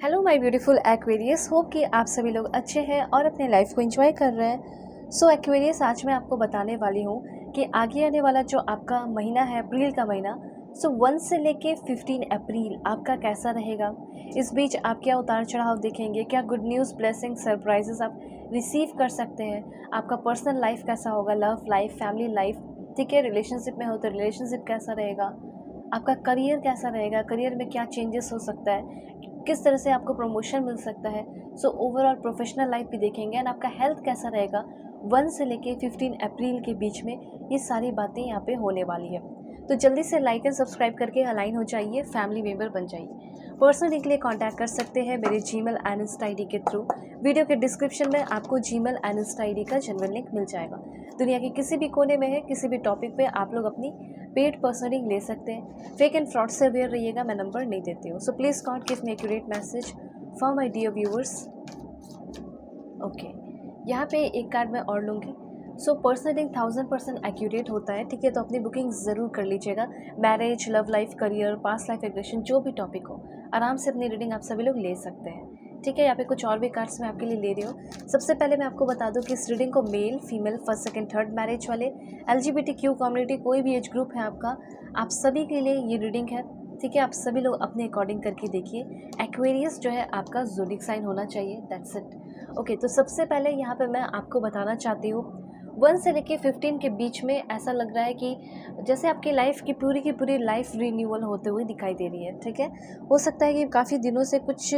Hello my beautiful Aquarius, hope कि आप सभी लोग अच्छे हैं और अपने लाइफ को एंजॉय कर रहे हैं। सो एक्वेरियस, आज मैं आपको बताने वाली हूँ कि आगे आने वाला जो आपका महीना है, अप्रैल का महीना, 1 से लेके 15 अप्रैल आपका कैसा रहेगा। इस बीच आप क्या उतार चढ़ाव देखेंगे, क्या गुड न्यूज़, ब्लेसिंग, सरप्राइजेस आप रिसीव कर सकते हैं। आपका पर्सनल लाइफ कैसा होगा, लव लाइफ, फैमिली लाइफ, ठीक है, रिलेशनशिप में हो तो रिलेशनशिप कैसा रहेगा, आपका करियर कैसा रहेगा, करियर में क्या चेंजेस हो सकता है, किस तरह से आपको प्रमोशन मिल सकता है। सो ओवरऑल प्रोफेशनल लाइफ भी देखेंगे एंड आपका हेल्थ कैसा रहेगा 1 से लेके 15 अप्रैल के बीच में। ये सारी बातें यहाँ पे होने वाली है, तो जल्दी से लाइक एंड सब्सक्राइब करके अलाइन हो जाइए, फैमिली मेम्बर बन जाइए। पर्सनली के लिए कांटेक्ट कर सकते हैं मेरे जीमेल एंड इंस्टा आईडी के थ्रू। वीडियो के डिस्क्रिप्शन में आपको जीमेल एंड इंस्टा आईडी का जेन्युइन लिंक मिल जाएगा। दुनिया के किसी भी कोने में है, किसी भी टॉपिक पे आप लोग अपनी पेड पर्सनलिंग ले सकते हैं। फेक एंड फ्रॉड से अवेयर रहिएगा, मैं नंबर नहीं देती हूँ। So please god give me accurate message for my dear viewers. Okay, यहाँ पे एक कार्ड मैं और लूँगी। सो पर्सनलिंग 1000% एक्यूरेट होता है, ठीक है, तो अपनी बुकिंग ज़रूर कर लीजिएगा। Marriage, love life, career, past life aggression, जो भी टॉपिक हो, आराम से अपनी रीडिंग आप सभी लोग ले सकते हैं, ठीक है। यहाँ पे कुछ और भी कार्ड्स मैं आपके लिए ले रही हूँ। सबसे पहले मैं आपको बता दूँ कि इस रीडिंग को male, female, first, second, third marriage वाले, LGBTQ कम्युनिटी, कोई भी एज ग्रुप है आपका, आप सभी के लिए ये रीडिंग है, ठीक है। आप सभी लोग अपने अकॉर्डिंग करके देखिए। एक्वेरियस जो है आपका ज़ोडिक साइन होना चाहिए, दैट्स इट। ओके, तो सबसे पहले यहाँ पे मैं आपको बताना चाहती हूँ 1 से लेके 15 के बीच में ऐसा लग रहा है कि जैसे आपकी लाइफ की पूरी लाइफ रिन्यूअल होते हुए दिखाई दे रही है, ठीक है। हो सकता है कि काफ़ी दिनों से, कुछ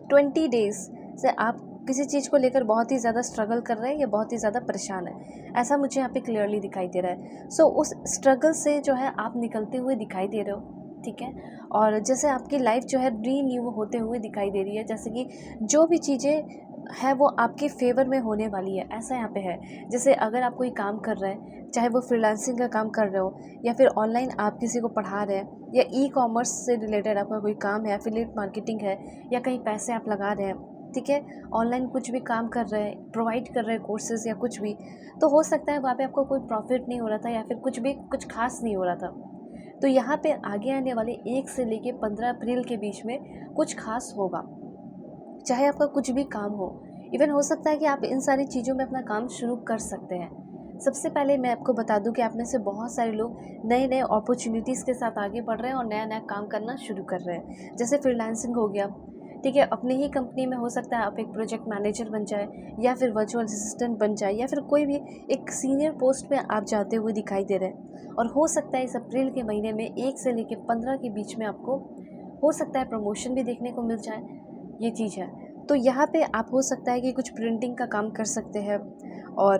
20 डेज से आप किसी चीज़ को लेकर बहुत ही ज़्यादा स्ट्रगल कर रहे हैं या बहुत ही ज़्यादा परेशान है, ऐसा मुझे यहाँ पे क्लियरली दिखाई दे रहा है। सो उस स्ट्रगल से जो है आप निकलते हुए दिखाई दे रहे हो, ठीक है। और जैसे आपकी लाइफ जो है रीन्यू होते हुए दिखाई दे रही है, जैसे कि जो भी चीज़ें है वो आपके फेवर में होने वाली है, ऐसा यहाँ पे है। जैसे अगर आप कोई काम कर रहे हैं, चाहे वो फ्रीलांसिंग का काम कर रहे हो या फिर ऑनलाइन आप किसी को पढ़ा रहे हैं या ई-कॉमर्स से रिलेटेड आपका कोई काम है, एफिलिएट मार्केटिंग है, या कहीं पैसे आप लगा रहे हैं, ठीक है, ऑनलाइन कुछ भी काम कर रहे हैं, प्रोवाइड कर रहे हैं कोर्सेज या कुछ भी, तो हो सकता है वहाँ पे आपको कोई प्रॉफिट नहीं हो रहा था या फिर कुछ खास नहीं हो रहा था। तो यहाँ पे आगे आने वाले 1 से लेके 15 अप्रैल के बीच में कुछ खास होगा, चाहे आपका कुछ भी काम हो। इवन हो सकता है कि आप इन सारी चीज़ों में अपना काम शुरू कर सकते हैं। सबसे पहले मैं आपको बता दूं कि आप में से बहुत सारे लोग नए नए अपॉर्चुनिटीज़ के साथ आगे बढ़ रहे हैं और नया नया काम करना शुरू कर रहे हैं। जैसे फ्रीलांसिंग हो गया, ठीक है, अपनी ही कंपनी में हो सकता है आप एक प्रोजेक्ट मैनेजर बन जाए या फिर वर्चुअल असिस्टेंट बन जाए या फिर कोई भी एक सीनियर पोस्ट में आप जाते हुए दिखाई दे रहे हैं। और हो सकता है इस अप्रैल के महीने में 1 से लेकर 15 के बीच में आपको हो सकता है प्रमोशन भी देखने को मिल जाए, ये चीज़ है। तो यहाँ पे आप हो सकता है कि कुछ प्रिंटिंग का काम कर सकते हैं और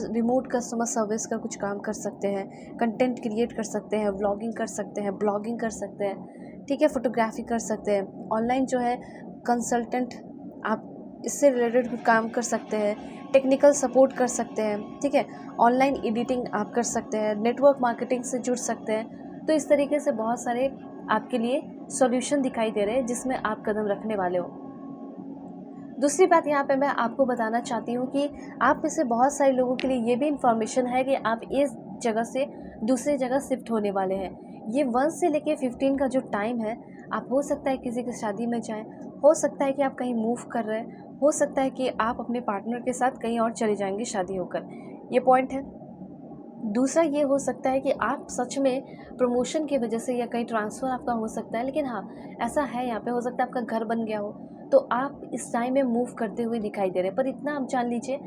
रिमोट कस्टमर सर्विस का कुछ काम कर सकते हैं, कंटेंट क्रिएट कर सकते हैं, व्लॉगिंग कर सकते हैं, ब्लॉगिंग कर सकते हैं, ठीक है, फोटोग्राफी कर सकते हैं, ऑनलाइन जो है कंसल्टेंट आप इससे रिलेटेड काम कर सकते हैं, टेक्निकल सपोर्ट कर सकते हैं, ठीक है, ऑनलाइन एडिटिंग आप कर सकते हैं, नेटवर्क मार्केटिंग से जुड़ सकते हैं। तो इस तरीके से बहुत सारे आपके लिए सॉल्यूशन दिखाई दे रहे हैं जिसमें आप कदम रखने वाले हो। दूसरी बात यहाँ पे मैं आपको बताना चाहती हूँ कि आप में से बहुत सारे लोगों के लिए ये भी इन्फॉर्मेशन है कि आप इस जगह से दूसरी जगह शिफ्ट होने वाले हैं। ये 1 से लेके 15 का जो टाइम है, आप हो सकता है किसी की शादी में जाएं, हो सकता है कि आप कहीं मूव कर रहे हैं, हो सकता है कि आप अपने पार्टनर के साथ कहीं और चले जाएंगे शादी होकर, ये पॉइंट है। दूसरा ये हो सकता है कि आप सच में प्रमोशन की वजह से या कहीं ट्रांसफ़र आपका हो सकता है, लेकिन हाँ, ऐसा है यहाँ पे हो सकता है आपका घर बन गया हो, तो आप इस टाइम में मूव करते हुए दिखाई दे रहे हैं। पर इतना आप जान लीजिए,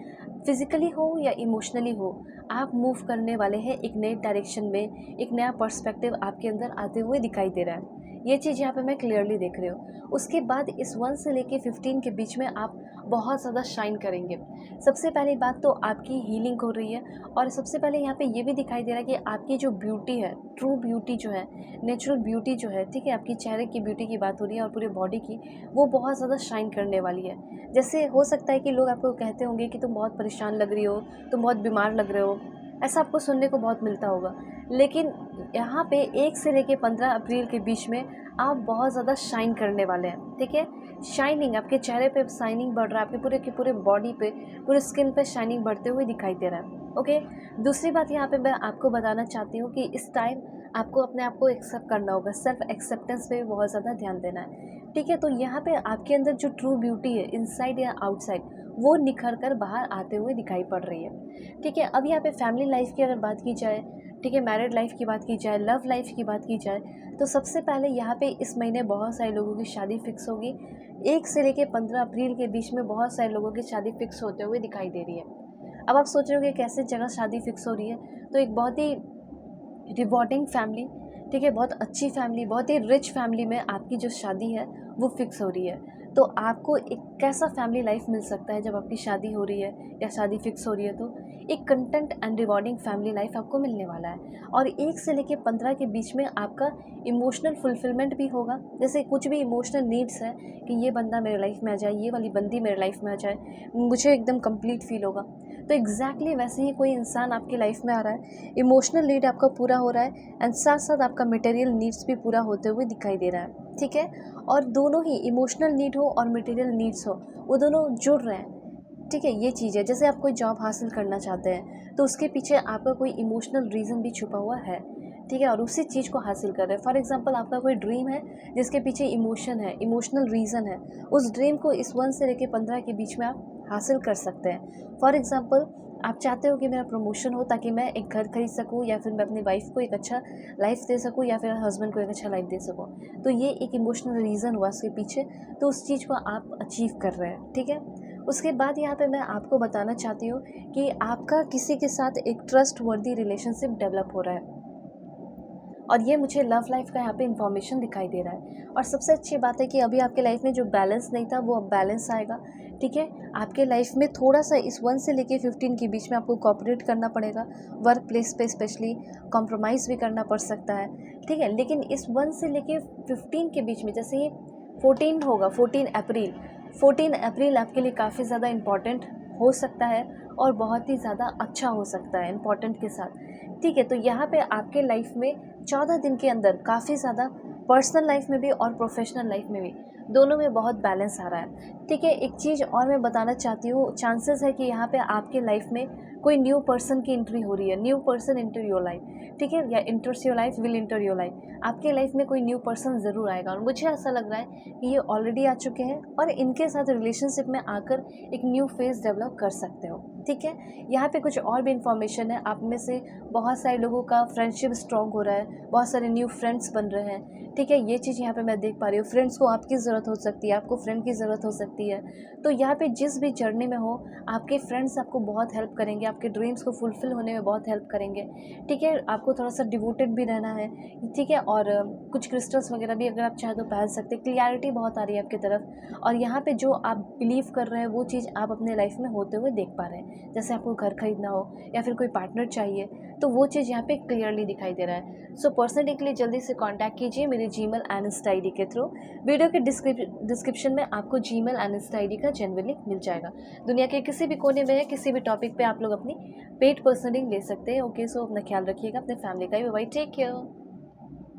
फिज़िकली हो या इमोशनली हो, आप मूव करने वाले हैं एक नए डायरेक्शन में, एक नया पर्सपेक्टिव आपके अंदर आते हुए दिखाई दे रहा है। ये चीज़ यहाँ पे मैं क्लियरली देख रही हूँ। उसके बाद इस 1 से लेके 15 के बीच में आप बहुत ज़्यादा शाइन करेंगे। सबसे पहली बात तो आपकी हीलिंग हो रही है और सबसे पहले यहाँ पे ये भी दिखाई दे रहा है कि आपकी जो ब्यूटी है, ट्रू ब्यूटी जो है, नेचुरल ब्यूटी जो है, ठीक है, आपकी चेहरे की ब्यूटी की बात हो रही है और पूरे बॉडी की, वो बहुत ज़्यादा शाइन करने वाली है। जैसे हो सकता है कि लोग आपको कहते होंगे कि तुम बहुत परेशान लग रही हो, तुम बहुत बीमार लग रहे हो, ऐसा आपको सुनने को बहुत मिलता होगा। लेकिन यहाँ पे 1 से लेके 15 अप्रैल के बीच में आप बहुत ज़्यादा शाइन करने वाले हैं, ठीक है। शाइनिंग, आपके चेहरे पे शाइनिंग बढ़ रहा है, आपके पूरे के पूरे बॉडी पे, पूरे स्किन पे शाइनिंग बढ़ते हुए दिखाई दे रहा है। ओके, दूसरी बात यहाँ पे मैं आपको बताना चाहती हूँ कि इस टाइम आपको अपने आप को एक्सेप्ट करना होगा। सेल्फ एक्सेप्टेंस पे भी बहुत ज़्यादा ध्यान देना है। ठीक है, तो यहाँ पे आपके अंदर जो ट्रू ब्यूटी है इनसाइड या आउटसाइड, वो निखर कर बाहर आते हुए दिखाई पड़ रही है। ठीक है, अब यहाँ पे फैमिली लाइफ की अगर बात की जाए, ठीक है, मैरिड लाइफ की बात की जाए, लव लाइफ की बात की जाए, तो सबसे पहले यहाँ पे इस महीने बहुत सारे लोगों की शादी फिक्स होगी। 1 से लेके 15 अप्रैल के बीच में बहुत सारे लोगों की शादी फिक्स होते हुए दिखाई दे रही है। अब आप सोच रहे हो कि कैसे जगह शादी फिक्स हो रही है, तो एक बहुत ही रिवॉर्डिंग फैमिली, ठीक है, बहुत अच्छी फैमिली, बहुत ही रिच फैमिली में आपकी जो शादी है वो फिक्स हो रही है। तो आपको एक कैसा फैमिली लाइफ मिल सकता है जब आपकी शादी हो रही है या शादी फिक्स हो रही है, तो एक content and rewarding family life आपको मिलने वाला है। और 1 से लेके 15 के बीच में आपका इमोशनल फुलफिलमेंट भी होगा। जैसे कुछ भी इमोशनल नीड्स है कि ये बंदा मेरे लाइफ में आ जाए, ये वाली बंदी मेरे लाइफ में आ जाए, मुझे एकदम कंप्लीट फील होगा। तो एग्जैक्टली वैसे ही कोई इंसान आपकी लाइफ में आ रहा है, इमोशनल नीड आपका पूरा हो रहा है एंड साथ साथ आपका मटेरियल नीड्स भी पूरा होते हुए दिखाई दे रहा है। ठीक है, और दोनों ही इमोशनल नीड हो और मटेरियल नीड्स हो, वो दोनों जुड़ रहे हैं। ठीक है, ये चीज़ है। जैसे आप कोई जॉब हासिल करना चाहते हैं तो उसके पीछे आपका कोई इमोशनल रीज़न भी छुपा हुआ है। ठीक है, और उसी चीज़ को हासिल कर रहे हैं। फॉर एग्जांपल आपका कोई ड्रीम है जिसके पीछे इमोशन है, इमोशनल रीज़न है, उस ड्रीम को इस 1 से लेकर 15 के बीच में आप हासिल कर सकते हैं। फॉर एग्जांपल आप चाहते हो कि मेरा प्रमोशन हो ताकि मैं एक घर खरीद सकूं, या फिर मैं अपनी वाइफ को एक अच्छा लाइफ दे सकूं, या फिर हस्बैंड को एक अच्छा लाइफ दे सकूं। तो ये एक इमोशनल रीज़न हुआ उसके पीछे, तो उस चीज़ को आप अचीव कर रहे हैं। ठीक है, उसके बाद यहाँ पे मैं आपको बताना चाहती हूँ कि आपका किसी के साथ एक ट्रस्ट वर्दी रिलेशनशिप डेवलप हो रहा है, और ये मुझे लव लाइफ का यहाँ पे इन्फॉर्मेशन दिखाई दे रहा है। और सबसे अच्छी बात है कि अभी आपके लाइफ में जो बैलेंस नहीं था वो अब बैलेंस आएगा। ठीक है, आपके लाइफ में थोड़ा सा इस 1 से लेके 15 के बीच में आपको कोऑपरेट करना पड़ेगा, वर्क प्लेस पे स्पेशली कॉम्प्रोमाइज़ भी करना पड़ सकता है। ठीक है, लेकिन इस 1 से लेके 15 के बीच में, जैसे ही 14 होगा, 14 अप्रैल आपके लिए काफ़ी ज़्यादा इम्पॉर्टेंट हो सकता है और बहुत ही ज़्यादा अच्छा हो सकता है इम्पॉर्टेंट के साथ। ठीक है, तो यहाँ पे आपके लाइफ में 14 दिन के अंदर काफ़ी ज़्यादा पर्सनल लाइफ में भी और प्रोफेशनल लाइफ में भी दोनों में बहुत बैलेंस आ रहा है। ठीक है, एक चीज़ और मैं बताना चाहती हूँ, चांसेस है कि यहाँ पे आपके लाइफ में कोई न्यू पर्सन की एंट्री हो रही है, new person inter your life. ठीक है, या इंटर्स your life, will inter your life. आपके लाइफ में कोई न्यू पर्सन ज़रूर आएगा, और मुझे ऐसा लग रहा है कि ये ऑलरेडी आ चुके हैं और इनके साथ रिलेशनशिप में आकर एक न्यू फेज़ डेवलप कर सकते हो। ठीक है, यहाँ पे कुछ और भी इन्फॉर्मेशन है। आप में से बहुत सारे लोगों का फ्रेंडशिप स्ट्रॉन्ग हो रहा है, बहुत सारे न्यू फ्रेंड्स बन रहे हैं। ठीक है, ये चीज़ यहाँ पे मैं देख पा रही हूँ। फ्रेंड्स को आपकी ज़रूरत हो सकती है, आपको फ्रेंड की ज़रूरत हो सकती है। तो यहाँ पे जिस भी जर्नी में हो, आपके फ्रेंड्स आपको बहुत हेल्प करेंगे, आपके ड्रीम्स को फुलफ़िल होने में बहुत हेल्प करेंगे। ठीक है, आपको थोड़ा सा डिवोटेड भी रहना है। ठीक है, और कुछ क्रिस्टल्स वगैरह भी अगर आप चाहें तो पहन सकते हैं। क्लियरिटी बहुत आ रही है आपकी तरफ, और यहाँ पे जो आप बिलीव कर रहे हैं वो चीज़ आप अपने लाइफ में होते हुए देख पा रहे हैं। जैसे आपको घर खरीदना हो या फिर कोई पार्टनर चाहिए, तो वो चीज़ यहाँ पे क्लियरली दिखाई दे रहा है। सो पर्सनली के लिए जल्दी से कांटेक्ट कीजिए मेरे जीमेल एंड इंस्टा आईडी के थ्रू। वीडियो के डिस्क्रिप्शन में आपको जीमेल एंड इंस्टा आईडी का जेन्युइन लिंक मिल जाएगा। दुनिया के किसी भी कोने में, किसी भी टॉपिक पे आप लोग अपनी पेड पर्सनलिंग ले सकते हैं। ओके, सो अपना ख्याल रखिएगा, अपने फैमिली का भी। Bye, take care.